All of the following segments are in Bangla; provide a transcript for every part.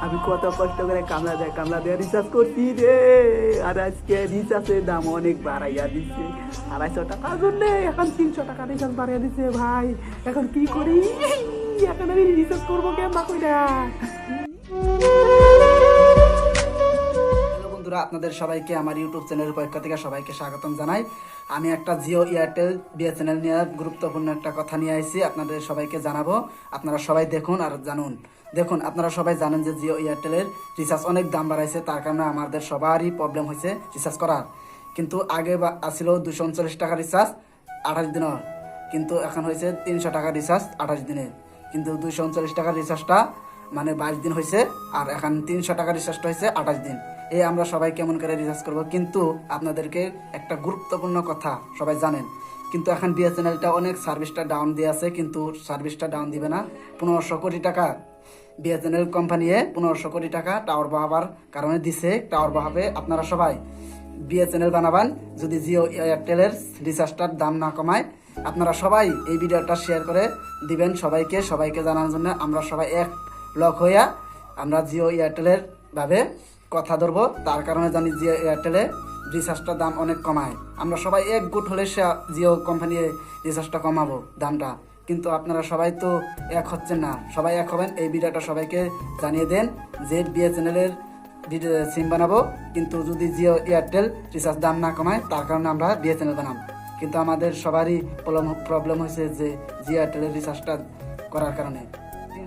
আমি কত কষ্ট করে কামলা দেয়া রিচার্জ করছি রে। আর আজকে রিচার্জের দাম অনেক বাড়াইয়া দিচ্ছে। 250 টাকার জন্য এখন 300 টাকা রিচার্জ বাড়াইয়া দিচ্ছে ভাই। এখন কি করি? এখন আমি রিচার্জ করবো কেমন কইরা? হ্যালো বন্ধুরা, আপনাদের সবাইকে আমার ইউটিউব চ্যানেলের পক্ষ থেকে সবাইকে স্বাগতম জানাই। আমি একটা জিও এয়ারটেল বিএসএনএল নিয়ে গুরুত্বপূর্ণ একটা কথা নিয়ে আসছি, আপনাদের সবাইকে জানাবো। আপনারা সবাই দেখুন আর জানুন। দেখুন, আপনারা সবাই জানেন যে জিও এয়ারটেলের রিচার্জ অনেক দাম বাড়াইছে, তার কারণে আমাদের সবারই প্রবলেম হয়েছে রিচার্জ করার। কিন্তু আগে আসছিল 239 টাকা রিচার্জ 28 দিনের, কিন্তু এখন হয়েছে 300 টাকা রিচার্জ 28 দিনের। কিন্তু 239 টাকার রিচার্জটা মানে 22 দিন হয়েছে, আর এখন 300 টাকার রিচার্জটা হয়েছে 28 দিন। এই আমরা সবাই কেমন করে রিচার্জ করব? কিন্তু আপনাদেরকে একটা গুরুত্বপূর্ণ কথা সবাই জানেন, কিন্তু এখন বিএসএনএলটা অনেক সার্ভিসটা ডাউন দিয়ে আছে, কিন্তু সার্ভিসটা ডাউন দিবে না। 1500 কোটি টাকা বিএসএনএল কোম্পানি 1500 কোটি টাকা টাওয়ার বহাবার কারণে দিছে। টাওয়ার বহাবে আপনারা সবাই বিএসএনএল বানাবেন। যদি জিও এয়ারটেলের রিচার্জটার দাম না কমায়, আপনারা সবাই এই ভিডিওটা শেয়ার করে দিবেন সবাইকে জানানোর জন্য। আমরা সবাই এক লক হইয়া আমরা জিও এয়ারটেলের ভাবে কথা ধরবো, তার কারণে জানি জিও এয়ারটেলে রিচার্জটার দাম অনেক কমায়। আমরা সবাই এক গুট হলে জিও কোম্পানি রিচার্জটা কমাবো দামটা, কিন্তু আপনারা সবাই তো এক হচ্ছেন না। সবাই এক হবেন, এই ভিডিওটা সবাইকে জানিয়ে দেন যে বিএসএনএলের সিম বানাবো, কিন্তু যদি জিও এয়ারটেল রিচার্জ দাম না কমায়, তার কারণে আমরা বিএসএনএল বানাবো। কিন্তু আমাদের সবারই প্রবলেম হয়েছে যে জিও এয়ারটেলের রিচার্জটা করার কারণে।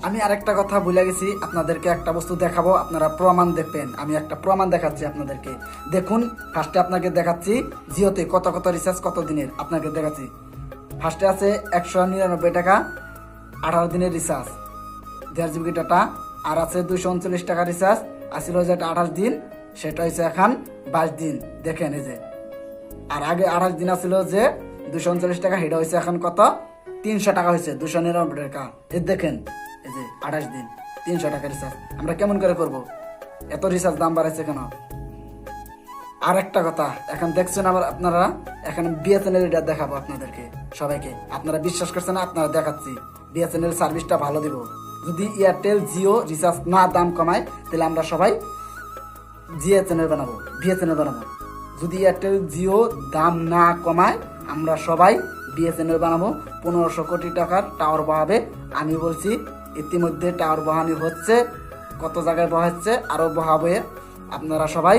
আমি আরেকটা কথা ভুলে গেছি, আপনাদেরকে একটা বস্তু দেখাবো, আপনারা প্রমাণ দেখবেন। আমি একটা প্রমাণ দেখাচ্ছি আপনাদেরকে। দেখুন, ফার্স্টে আপনাকে দেখাচ্ছি জিওতে কত কত রিচার্জ কত দিনের আপনাকে দেখাচ্ছি। ফার্স্টে আছে 199 টাকা 18 দিনের রিচার্জ 1.5 GB ডাটা, আর আছে 239 টাকা রিচার্জ আসছিল যেটা 28 দিন, সেটা হয়েছে এখন 22 দিন। দেখেন এই যে, আর আগে 28 দিন আসছিল যে 239 টাকা, সেটা হয়েছে এখন কত 300 টাকা হয়েছে, 299 টাকা। এই দেখেন এই যে 28 দিন 300 টাকা রিচার্জ। আমরা কেমন করে করব? এত রিচার্জ দাম বাড়াইছে কেন? আর একটা কথা, এখন দেখছেন আবার আপনারা, এখন বিএসএনএল এটা দেখাবো আপনাদেরকে সবাইকে। আপনারা বিশ্বাস করছেন না, আপনারা দেখাচ্ছি। বিএসএনএল সার্ভিসটা ভালো দিব। যদি এয়ারটেল জিও রিচার্জ না দাম কমায়, তাহলে আমরা সবাই বিএসএনএল বানাবো। যদি এয়ারটেল জিও দাম না কমায়, আমরা সবাই বিএসএনএল বানাবো। 1500 কোটি টাকার টাওয়ার বহাবে। আমি বলছি ইতিমধ্যে টাওয়ার বহানি হচ্ছে, কত জায়গায় বহাচ্ছে, আরো বহাবে। আপনারা সবাই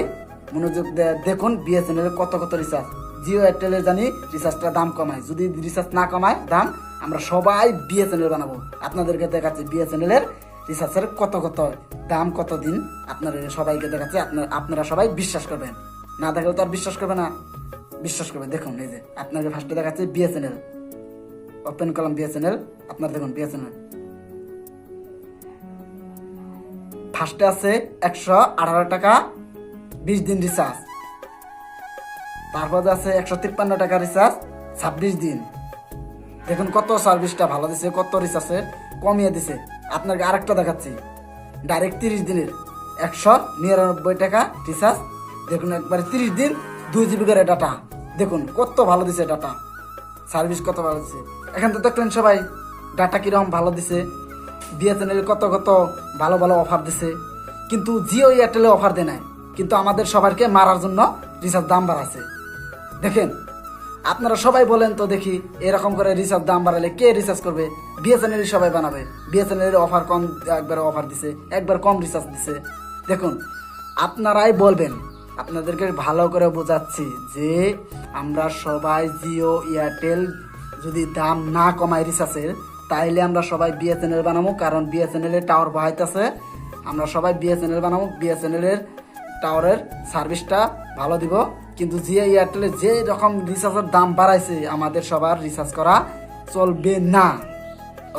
মনোযোগ দেখুন বিএসএনএল কত কত রিচার্জ। জিও এয়ারটেলে জানি রিচার্জটা দাম কমায়, যদি রিচার্জ না কমায় দাম, আমরা সবাই বিএসএনএল বানাবো। আপনাদেরকে দেখাচ্ছি বিএসএনএল এর রিচার্জের কত কত দাম, কত দিন, আপনাদের সবাইকে দেখাচ্ছি। আপনারা সবাই বিশ্বাস করবেন, না দেখলে তো আর বিশ্বাস করবে না, বিশ্বাস করবে। দেখুন এই যে আপনাকে ফার্স্টে দেখাচ্ছি বিএসএনএল, ওপেন করলাম বিএসএনএল। আপনারা দেখুন বিএসএনএল ফার্স্টে আছে 118 টাকা 20 দিন রিচার্জ, তারপর আছে 153 টাকা রিচার্জ 26 দিন। দেখুন কত সার্ভিসটা ভালো দিছে, কত রিচার্জে কমিয়ে দিছে। আপনাকে আরেকটা দেখাচ্ছি, ডাইরেক্ট 30 দিনের 199 টাকা রিচার্জ। দেখুন একবারে 30 দিন 2 GB করে ডাটা। দেখুন কত ভালো দিছে ডাটা, সার্ভিস কত ভালো দিছে। এখন তো দেখলেন সবাই ডাটা কিরকম ভালো দিছে। বিএসএনএল কত কত ভালো ভালো অফার দিছে, কিন্তু জিও এয়ারটেলে অফার দেয় নাই, কিন্তু আমাদের সবাইকে মারার জন্য রিচার্জ দাম বাড়াচ্ছে। দেখেন আপনারা সবাই বলেন তো দেখি, এরকম করে রিচার্জ দাম বাড়ালে কে রিচার্জ করবে? বিএসএনএল সবাই বানাবে। বিএসএনএল অফার কম, একবার অফার দিছে, একবার কম রিচার্জ দিছে। দেখুন আপনারাই বলবেন, আপনাদেরকে ভালো করে বোঝাচ্ছি যে আমরা সবাই জিও এয়ারটেল যদি দাম না কমায় রিচার্জের, তাইলে আমরা সবাই বিএসএনএল বানাবো। কারণ বিএসএনএল এর টাওয়ার বহাইতেছে, আমরা সবাই বিএসএনএল বানাবো। বিএসএনএল এর টাওয়ারের সার্ভিসটা ভালো দিব। কিন্তু জিও এয়ারটেলে যে রকম রিচার্জের দাম বাড়াইছে, আমাদের সবার রিচার্জ করা চলবে না,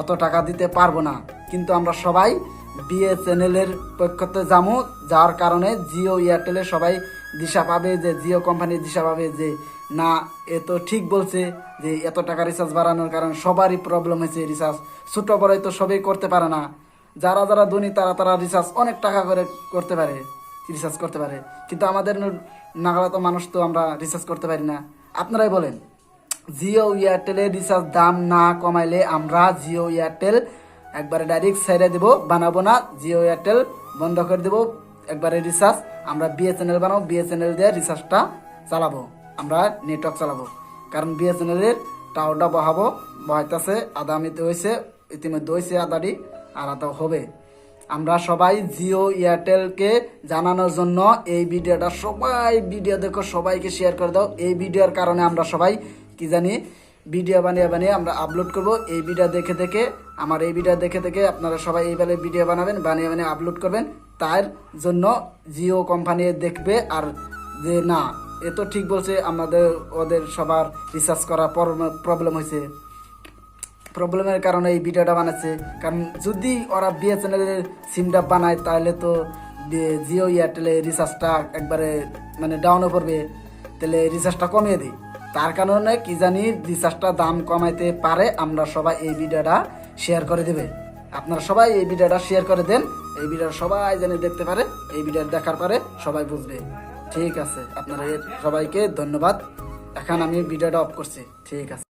অত টাকা দিতে পারবো না। কিন্তু আমরা সবাই বিএসএনএল এর পক্ষতে যাবো, যার কারণে জিও এয়ারটেলের সবাই দিশা পাবে, যে জিও কোম্পানি দিশা পাবে যে না, এ তো ঠিক বলছে যে এত টাকা রিচার্জ বাড়ানোর কারণে সবারই প্রবলেম হয়েছে। রিচার্জ ছোট বড়ই তো সবাই করতে পারে না, যারা যারা ধনী তারা রিচার্জ অনেক টাকা করে করতে পারে, রিচার্জ করতে পারে, কিন্তু আমাদের নাগালা তো মানুষ তো আমরা রিচার্জ করতে পারি না। আপনারাই বলেন, জিও এয়ারটেলের রিচার্জ দাম না কমাইলে আমরা জিও এয়ারটেল একবারে ডাইরেক্ট ছেড়ে দেবো, বানাবো না। জিও এয়ারটেল বন্ধ করে দেবো একবারে রিচার্জ। আমরা বিএসএনএল বানাবো, বিএসএনএল দিয়ে রিচার্জটা চালাবো, আমরা নেটওয়ার্ক চালাবো। কারণ বিএসএনএলের টাওয়ারটা বহাইতেছে, আধা মিতে হয়েছে, ইতিমধ্যে হয়েছে আধাটি, আর আধা হবে। আমরা সবাই জিও এয়ারটেলকে জানানোর জন্য এই ভিডিওটা, সবাই ভিডিও দেখো, সবাইকে শেয়ার করে দাও। এই ভিডিওর কারণে আমরা সবাই কি জানি ভিডিও বানিয়ে আমরা আপলোড করব। এই ভিডিও দেখে দেখে আমার এই ভিডিও দেখে দেখে আপনারা সবাই এইভাবে ভিডিও বানাবেন, বানিয়ে আপলোড করবেন। তার জন্য জিও কোম্পানি দেখবে আর যে না, এ তো ঠিক বলছে, আমাদের ওদের সবার রিসার্চ করা প্রবলেম হয়েছে, প্রবলেমের কারণে এই ভিডিওটা বানাচ্ছে। কারণ যদি ওরা বিএসএনএলের সিমটা বানায় তাহলে তো জিও এয়ারটেলের রিচার্জটা একবারে মানে ডাউনে পড়বে, তাহলে রিচার্জটা কমিয়ে দিই। তার কারণে কি জানি রিচার্জটা দাম কমাইতে পারে। আমরা সবাই এই ভিডিওটা শেয়ার করে দেবে, আপনারা সবাই এই ভিডিওটা শেয়ার করে দেন, এই ভিডিওটা সবাই জানি দেখতে পারে, এই ভিডিও দেখার পরে সবাই বুঝবে। ঠিক আছে, আপনারা সবাইকে ধন্যবাদ। এখন আমি ভিডিওটা অফ করছি। ঠিক আছে।